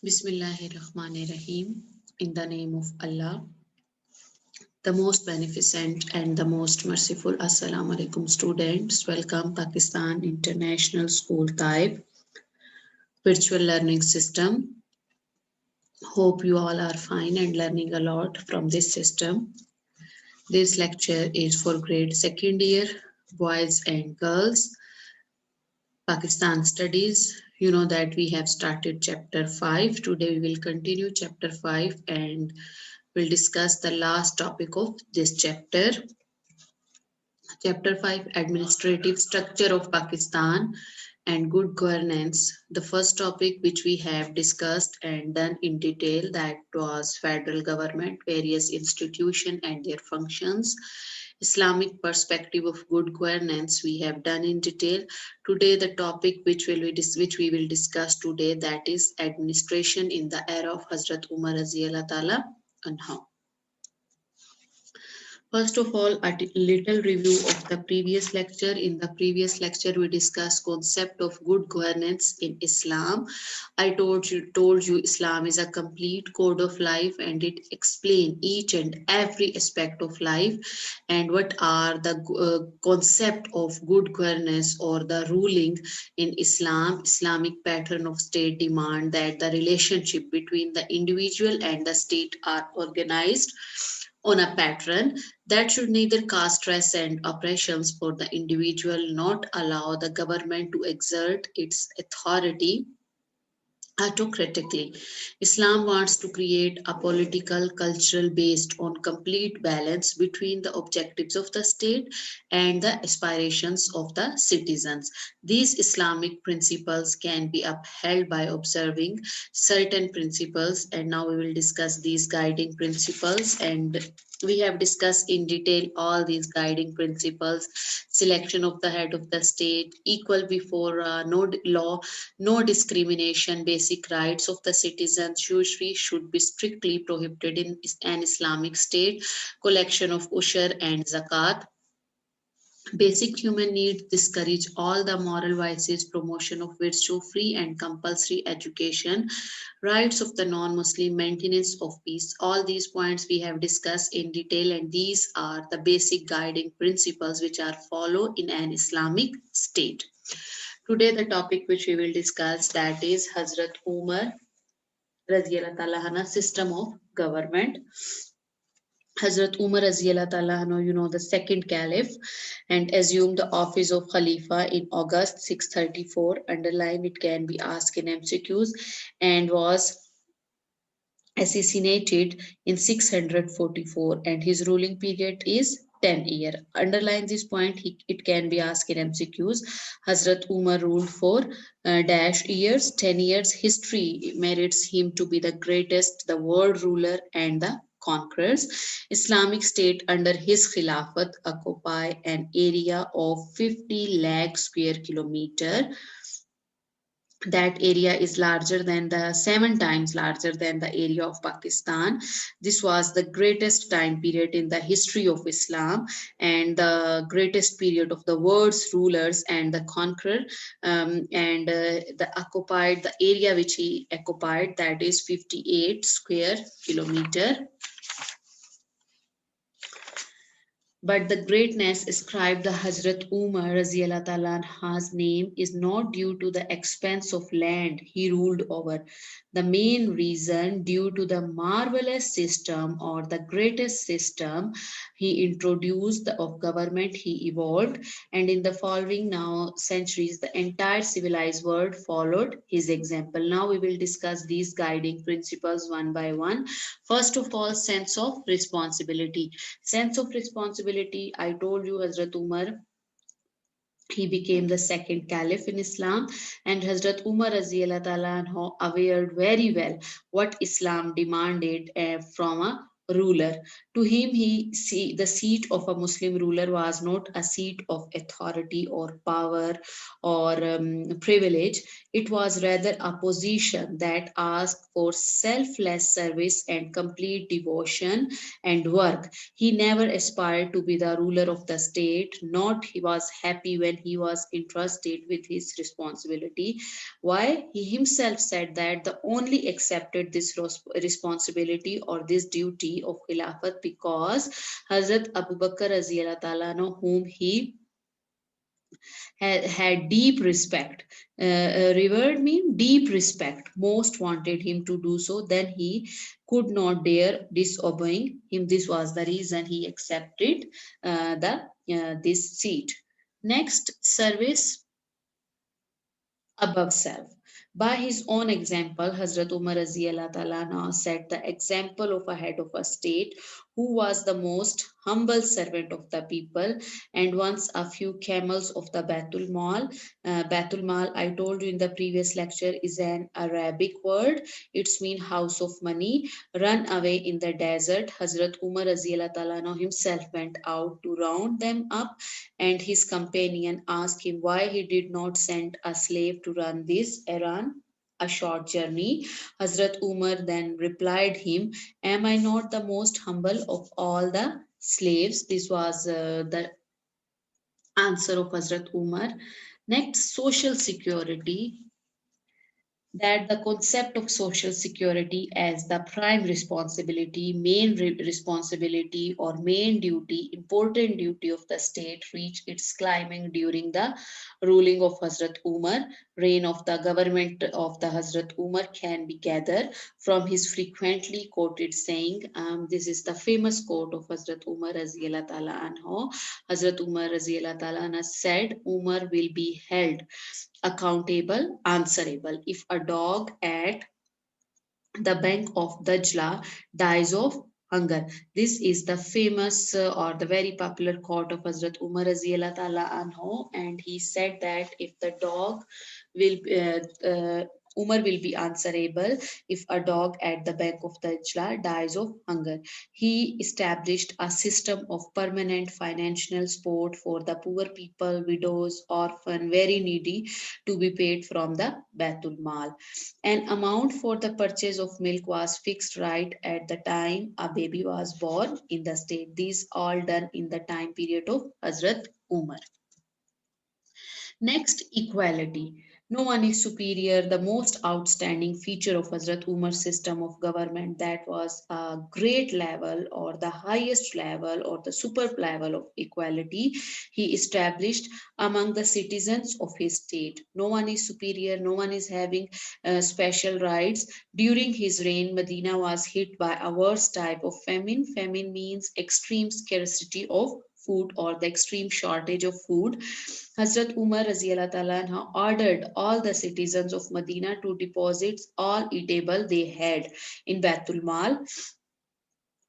Bismillahirrahmanirrahim. In the name of Allah, the most beneficent and the most merciful. Assalamu alaikum, students. Welcome, Pakistan International School Type Virtual Learning System. Hope you all are fine and learning a lot from this system. This lecture is for grade second year, boys and girls, Pakistan Studies. You know that we have started chapter 5. Today we will continue chapter 5 and we'll discuss the last topic of this chapter. Chapter 5, Administrative Structure of Pakistan and Good Governance. The first topic which we have discussed and done in detail, that was federal government, various institutions and their functions. Islamic perspective of good governance we have done in detail. Today the topic which we will discuss today, that is administration in the era of Hazrat Umar Raziyallahu Ta'ala anhu. First of all, a little review of the previous lecture. In the previous lecture, we discussed concept of good governance in Islam. I told you Islam is a complete code of life and it explains each and every aspect of life and what are the concept of good governance or the ruling in Islam. Islamic pattern of state demand that the relationship between the individual and the state are organized on a pattern that should neither cause stress and oppressions for the individual, not allow the government to exert its authority autocratically. Islam wants to create a political cultural based on complete balance between the objectives of the state and the aspirations of the citizens. These Islamic principles can be upheld by observing certain principles, and now we will discuss these guiding principles. And we have discussed in detail all these guiding principles: selection of the head of the state, equal before law, no discrimination, basic rights of the citizens. Usury should be strictly prohibited in an Islamic state, collection of ushur and zakat. Basic human needs discourage all the moral vices, promotion of virtue, free and compulsory education, rights of the non-Muslim, maintenance of peace. All these points we have discussed in detail, and these are the basic guiding principles which are followed in an Islamic state. Today the topic which we will discuss, that is Hazrat Umar Raziyallahu Ta'ala anhu system of government. Hazrat Umar Raziyallahu Ta'ala anhu, you know, the second caliph, and assumed the office of Khalifa in August 634. Underline, it can be asked in MCQs, and was assassinated in 644, and his ruling period is 10 years. Underline this point, it can be asked in MCQs. Hazrat Umar ruled for dash years, 10 years. History merits him to be the greatest, the world ruler and the conquerors. Islamic State under his Khilafat occupy an area of 50 lakh square kilometer. That area is larger than the 7 times larger than the area of Pakistan. This was the greatest time period in the history of Islam and the greatest period of the world's rulers and the conqueror. The area which he occupied, that is 58 square kilometer. But the greatness ascribed to Hazrat Umar Raziyallahu Ta'ala anhu's name is not due to the expanse of land he ruled over. The main reason due to the marvelous system or the greatest system he introduced of government he evolved, and in the following now centuries the entire civilized world followed his example. Now we will discuss these guiding principles one by one. First of all, sense of responsibility. Sense of responsibility, I told you Hazrat Umar, he became the second caliph in Islam, and Hazrat Umar Raziyallahu Ta'ala anhu aware very well what Islam demanded from a ruler. To him, the seat of a Muslim ruler was not a seat of authority or power or privilege. It was rather a position that asked for selfless service and complete devotion and work. He never aspired to be the ruler of the state, not he was happy when he was entrusted with his responsibility. Why? He himself said that the only accepted this responsibility or this duty of Khilafat because Hazrat Abu Bakr Raziyallahu Ta'ala anhu, whom he had deep respect. Revered mean deep respect. Most wanted him to do so, then he could not dare disobeying him. This was the reason he accepted the this seat. Next, service above self. By his own example, Hazrat Umar Raziyallahu Ta'ala now set the example of a head of a state who was the most humble servant of the people and once a few camels of the Batul Mal. Batul Mal, I told you in the previous lecture, is an Arabic word. It's mean house of money. Run away in the desert. Hazrat Umar Raziyallahu Ta'ala now himself went out to round them up and his companion asked him why he did not send a slave to run this errand, a short journey. Hazrat Umar then replied him, am I not the most humble of all the slaves? This was the answer of Hazrat Umar. Next, social security, that the concept of social security as the prime responsibility, main responsibility or main duty, important duty of the state reached its climbing during the ruling of Hazrat Umar. Reign of the government of the Hazrat Umar can be gathered from his frequently quoted saying. This is the famous quote of Hazrat Umar Raziyallahu Ta'ala anhu. Hazrat Umar Raziyallahu Ta'ala anhu said, Umar will be held accountable, answerable. If a dog at the bank of Dajla dies of hunger. This is the famous or the very popular quote of Hazrat Umar Raziyallahu Ta'ala anhu, and he said that if the dog will Umar will be answerable if a dog at the bank of Dajla dies of hunger. He established a system of permanent financial support for the poor people, widows, orphan, very needy to be paid from the Baitul Mal. An amount for the purchase of milk was fixed right at the time a baby was born in the state. These all done in the time period of Hazrat Umar. Next, equality. No one is superior. The most outstanding feature of Hazrat Umar's system of government that was a great level or the highest level or the super level of equality he established among the citizens of his state. No one is superior. No one is having special rights. During his reign, Medina was hit by a worse type of famine. Famine means extreme scarcity of food or the extreme shortage of food. Hazrat Umar Raziyallahu Ta'ala anha ordered all the citizens of Medina to deposit all eatable they had in Baitul Mal.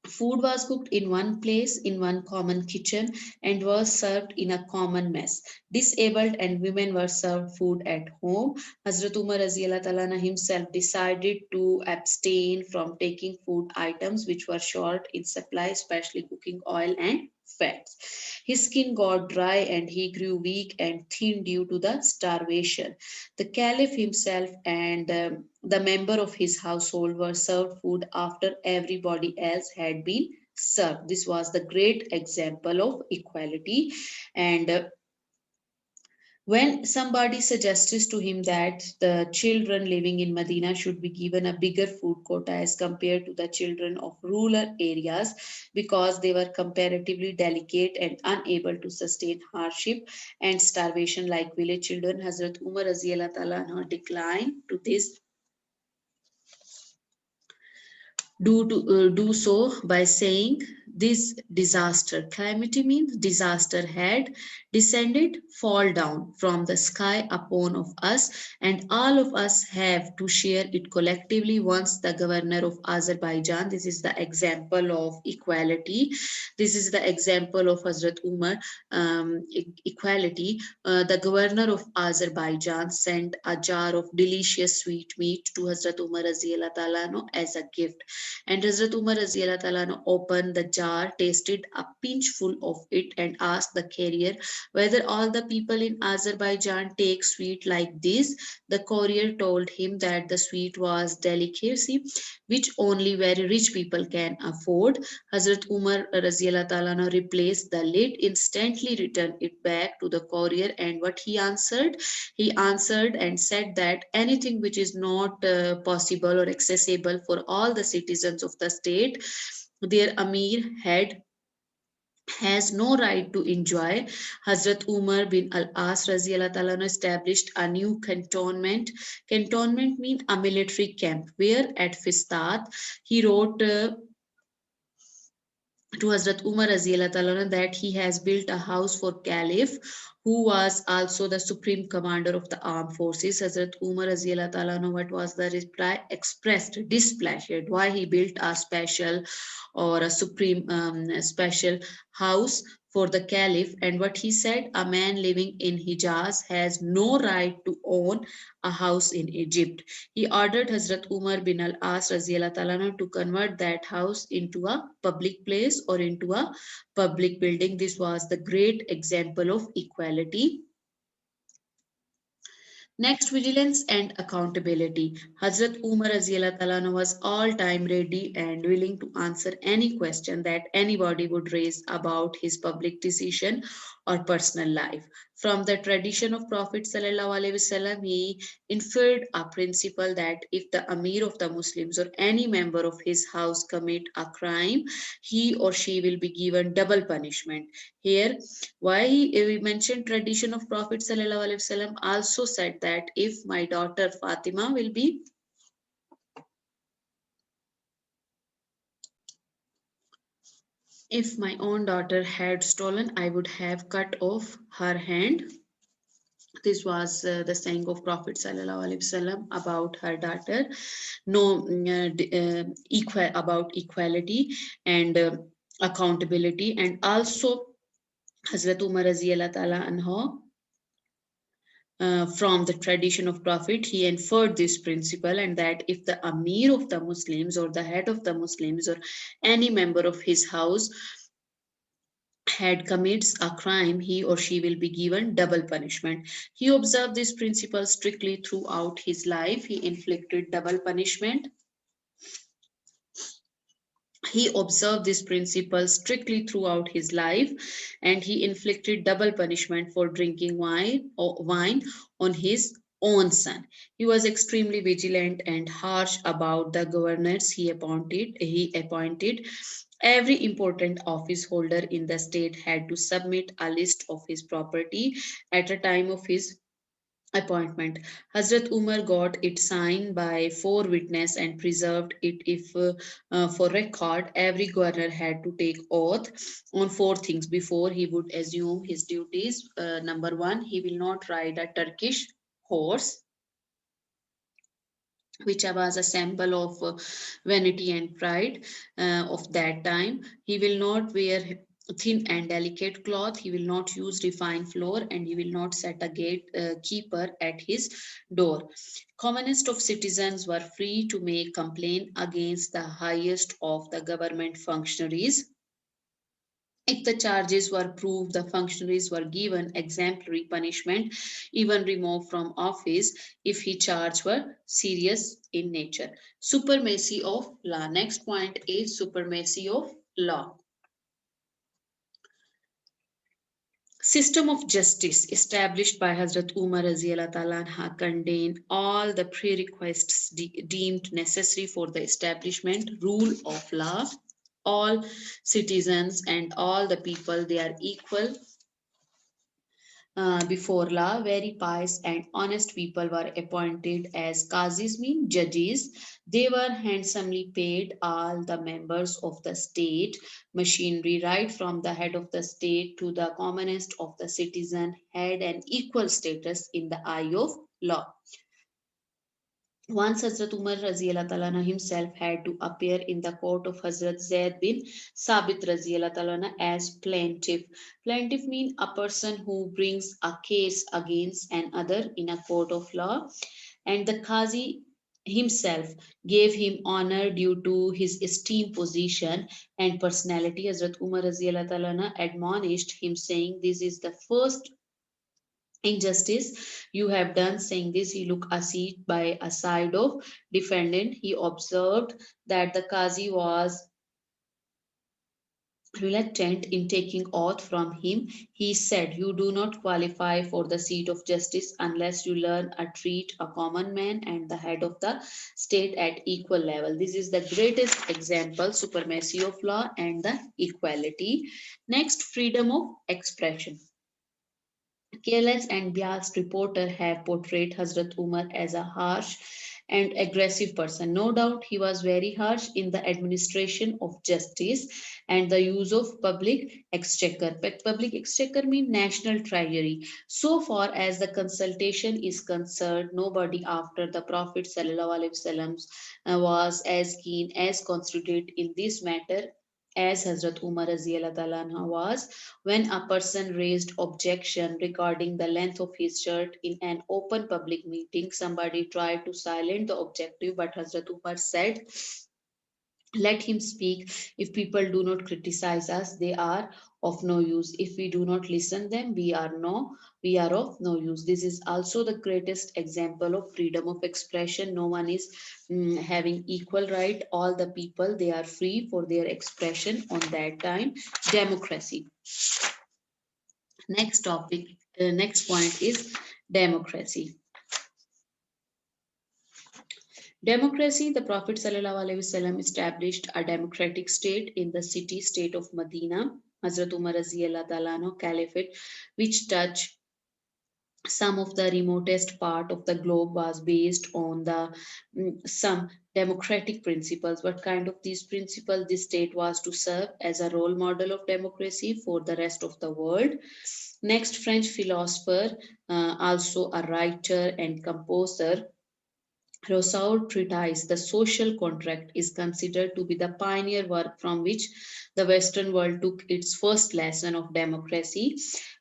Food was cooked in one place in one common kitchen and was served in a common mess. Disabled and women were served food at home. Hazrat Umar Raziyallahu Ta'ala anha himself decided to abstain from taking food items which were short in supply, especially cooking oil and fats. His skin got dry and he grew weak and thin due to the starvation. The caliph himself and the member of his household were served food after everybody else had been served. This was the great example of equality. And when somebody suggests to him that the children living in Medina should be given a bigger food quota as compared to the children of rural areas because they were comparatively delicate and unable to sustain hardship and starvation like village children, Hazrat Umar Raziyallahu Ta'ala anhu declined to this do so by saying this disaster calamity means disaster had descended fall down from the sky upon of us and all of us have to share it collectively once the governor of Azerbaijan, this is the example of equality, this is the example of Hazrat Umar equality. The governor of Azerbaijan sent a jar of delicious sweet meat to Hazrat Umar Raziyallahu Ta'ala anhu as a gift, and Hazrat Umar Raziyallahu Ta'ala anhu opened the jar, tasted a pinchful of it, and asked the carrier, Whether all the people in Azerbaijan take sweet like this? The courier told him that the sweet was delicacy which only very rich people can afford. Hazrat Umar Raziyallahu Ta'ala anhu replaced the lid, instantly returned it back to the courier, and what he answered? He answered and said that anything which is not possible or accessible for all the citizens of the state, their Amir had has no right to enjoy. Hazrat Umar bin Al-As Raziyallahu Ta'ala anhu established a new cantonment. Cantonment means a military camp where at Fistat he wrote to Hazrat Umar Raziyallahu Ta'ala that he has built a house for Caliph, who was also the supreme commander of the armed forces. Hazrat Umar Raziyallahu Ta'ala, what was the reply? Expressed displeasure why he built a special or a supreme special house for the caliph, and what he said, a man living in Hijaz has no right to own a house in Egypt. He ordered Hazrat Umar bin al-As Raziyallahu Ta'ala to convert that house into a public place or into a public building. This was the great example of equality. Next, vigilance and accountability. Hazrat Umar Raziyallahu Ta'ala was all time ready and willing to answer any question that anybody would raise about his public decision or personal life. From the tradition of Prophet Sallallahu Alaihi Wasallam, he inferred a principle that if the Amir of the Muslims or any member of his house commit a crime, he or she will be given double punishment. Here, why we mentioned tradition of Prophet Sallallahu Alaihi Wasallam also said that if my daughter Fatima will be if my own daughter had stolen, I would have cut off her hand. This was the saying of Prophet Sallallahu Alaihi Wasallam about her daughter. No, about equality and accountability, and also Hazrat Umar Raziyallahu Ta'ala anhu from the tradition of Prophet, he inferred this principle, and that if the Amir of the Muslims or the head of the Muslims or any member of his house had commits a crime, he or she will be given double punishment. He observed this principle strictly throughout his life. He inflicted double punishment. He observed this principle strictly throughout his life, and he inflicted double punishment for drinking wine on his own son. He was extremely vigilant and harsh about the governors he appointed. Every important office holder in the state had to submit a list of his property at a time of his appointment. Hazrat Umar got it signed by 4 witnesses and preserved it if for record. Every governor had to take oath on 4 things before he would assume his duties. Number one, he will not ride a Turkish horse, which was a symbol of vanity and pride of that time. He will not wear thin and delicate cloth. He will not use refined flour, and he will not set a gatekeeper at his door. Commonest of citizens were free to make complaint against the highest of the government functionaries. If the charges were proved, the functionaries were given exemplary punishment, even removed from office if his charges were serious in nature. Supremacy of law. Next point is supremacy of law. System of justice established by Hazrat Umar Raziyallahu Ta'ala anha contained all the prerequisites deemed necessary for the establishment rule of law. All citizens and all the people, they are equal before law. Very pious and honest people were appointed as qazis, mean judges. They were handsomely paid. All the members of the state machinery, right from the head of the state to the commonest of the citizen, had an equal status in the eye of law. Once Hazrat Umar Raziyallahu Ta'ala himself had to appear in the court of Hazrat Zaid bin Sabit Raziyallahu Ta'ala as plaintiff. Plaintiff means a person who brings a case against another in a court of law. And the Qazi himself, gave him honor due to his esteemed position and personality. Hazrat Umar Raziallahu Ta'ala anha admonished him, saying, "This is the first injustice you have done." Saying this, he looked a seat by a side of defendant. He observed that the Qazi was reluctant in taking oath from him. He said, "You do not qualify for the seat of justice unless you learn to treat a common man and the head of the state at equal level." This is the greatest example, supremacy of law and the equality. Next, freedom of expression. Careless and biased reporter have portrayed Hazrat Umar as a harsh and aggressive person. No doubt he was very harsh in the administration of justice and the use of public exchequer. But public exchequer means national treasury. So far as the consultation is concerned, nobody after the Prophet ﷺ was as keen as considerate in this matter as Hazrat Umar Raziallahu Ta'ala anha was. When a person raised objection regarding the length of his shirt in an open public meeting, somebody tried to silence the objective, but Hazrat Umar said, "Let him speak. If people do not criticize us, they are of no use. If we do not listen them, we are of no use." This is also the greatest example of freedom of expression. No one is having equal right. All the people, they are free for their expression on that time. Democracy. Next topic, next point is democracy. Democracy, the Prophet ﷺ established a democratic state in the city-state of Medina. Hazrat Umar Raziallahu Ta'ala anhu Caliphate, which touched some of the remotest part of the globe, was based on the some democratic principles. What kind of these principles? This state was to serve as a role model of democracy for the rest of the world. Next, French philosopher, also a writer and composer, Rousseau's treatise, The Social Contract, is considered to be the pioneer work from which the Western world took its first lesson of democracy.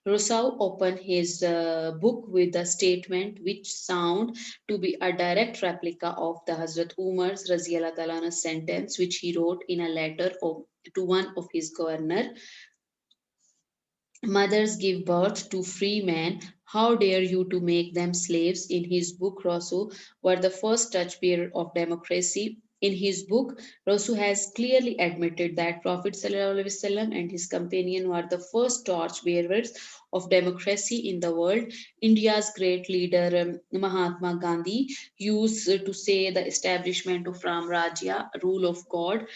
Rousseau opened his book with a statement which sound to be a direct replica of the Hazrat Umar's Raziallahu Ta'ala sentence, which he wrote in a letter to one of his governor. "Mothers give birth to free men. How dare you to make them slaves?" In his book, Rousseau were the first touchbearer of democracy. In his book, Rousseau has clearly admitted that Prophet ﷺ and his companion were the first torchbearers of democracy in the world. India's great leader Mahatma Gandhi used to say the establishment of Ram Rajya, rule of God,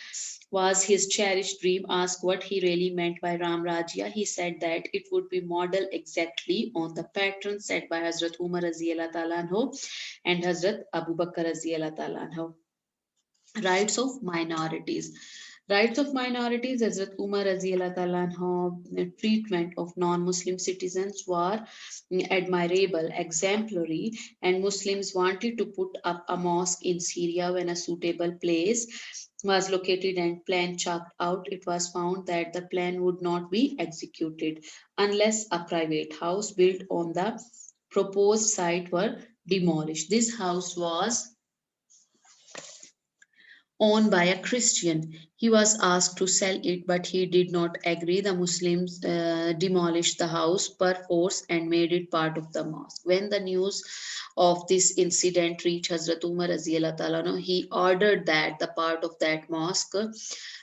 was his cherished dream. Asked what he really meant by Ram Rajya, he said that it would be modeled exactly on the pattern set by Hazrat Umar Raziallahu Ta'ala anhu and Hazrat Abu Bakr Raziallahu Ta'ala anhu. Rights of minorities. Rights of minorities, Hazrat Umar Raziallahu Ta'ala anhu treatment of non-Muslim citizens were admirable, exemplary, and Muslims wanted to put up a mosque in Syria. When a suitable place was located and plan chalked out, it was found that the plan would not be executed unless a private house built on the proposed site were demolished. This house was owned by a Christian. He was asked to sell it, but he did not agree. The Muslims demolished the house per force and made it part of the mosque. When the news of this incident reached Hazrat Umar Raziallahu Ta'ala anhu, he ordered that the part of that mosque,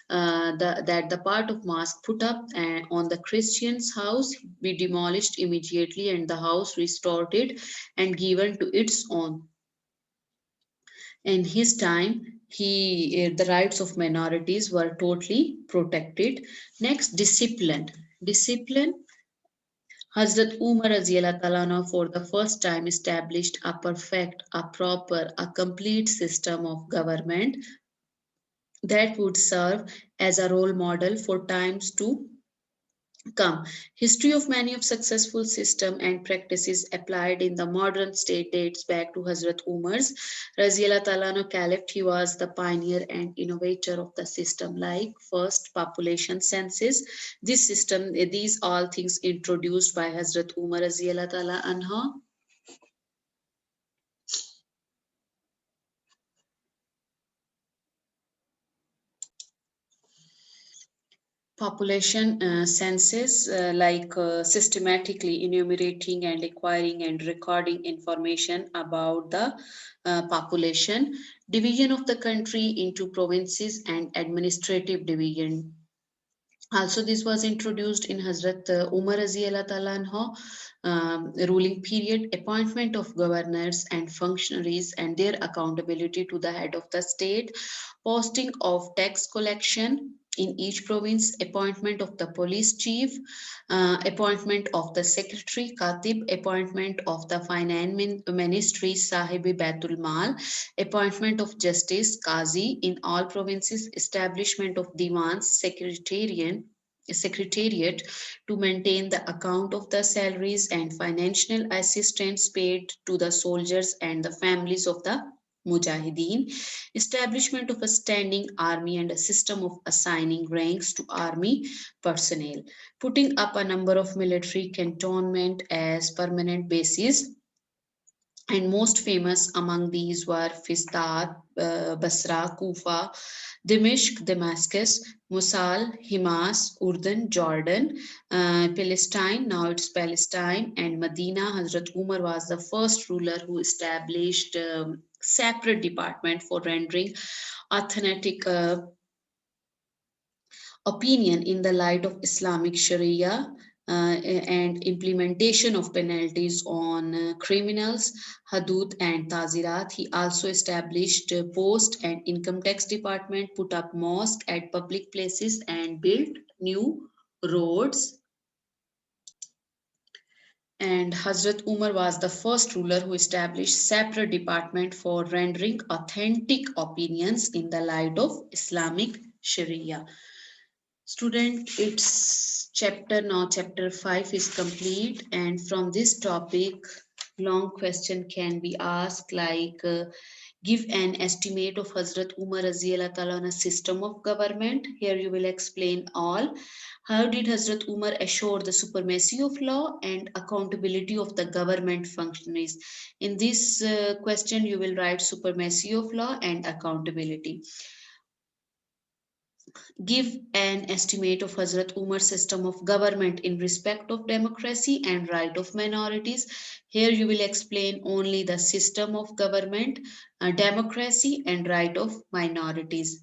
that the part of mosque put up on the Christian's house be demolished immediately, and the house restored it and given to its own. In his time, the rights of minorities were totally protected. Next, discipline. Discipline. Hazrat Umar Raziallahu Ta'ala anhu for the first time established a perfect, a proper, a complete system of government that would serve as a role model for times to come. History of many of successful system and practices applied in the modern state dates back to Hazrat Umar's Raziallahu Ta'ala anhu Caliph. He was the pioneer and innovator of the system, like first population census. This system, these all things introduced by Hazrat Umar Raziallahu Ta'ala anhu. population census, systematically enumerating and acquiring and recording information about the population, division of the country into provinces and administrative division. Also, this was introduced in Hazrat Umar Raziallah Ta'ala anhu, ruling period, appointment of governors and functionaries and their accountability to the head of the state, posting of tax collection in each province, appointment of the police chief, appointment of the secretary, Katib, appointment of the finance ministry, Sahibi Baitul Mal, appointment of justice, Qazi in all provinces, establishment of Divans, secretariat to maintain the account of the salaries and financial assistance paid to the soldiers and the families of the Mujahideen, establishment of a standing army and a system of assigning ranks to army personnel, putting up a number of military cantonment as permanent bases, and most famous among these were Fistat, Basra, Kufa, Dimishq, Damascus, Mosul, Himas, Urdun, Jordan, Palestine, now it's Palestine, and Medina. Hazrat Umar was the first ruler who established separate department for rendering authentic opinion in the light of Islamic Sharia and implementation of penalties on criminals, Hudud and Tazirat. He also established post and income tax department, put up mosque at public places and built new roads. And Hazrat Umar was the first ruler who established separate department for rendering authentic opinions in the light of Islamic Sharia. Student, it's chapter now, chapter 5 is complete, and from this topic, long question can be asked like, give an estimate of Hazrat Umar Raziallah Ta'ala on a system of government. Here you will explain all. How did Hazrat Umar assure the supremacy of law and accountability of the government functionaries? In this question, you will write supremacy of law and accountability. Give an estimate of Hazrat Umar's system of government in respect of democracy and right of minorities. Here you will explain only the system of government, democracy and right of minorities.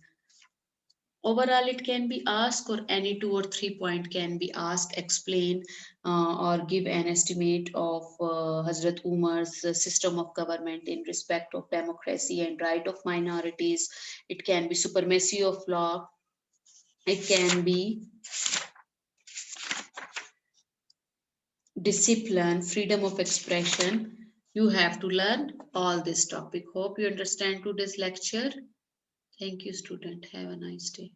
Overall, it can be asked, or any 2 or 3 point can be asked, explain or give an estimate of Hazrat Umar's system of government in respect of democracy and right of minorities. It can be supremacy of law. It can be discipline, freedom of expression. You have to learn all this topic. Hope you understand today's lecture. Thank you, student. Have a nice day.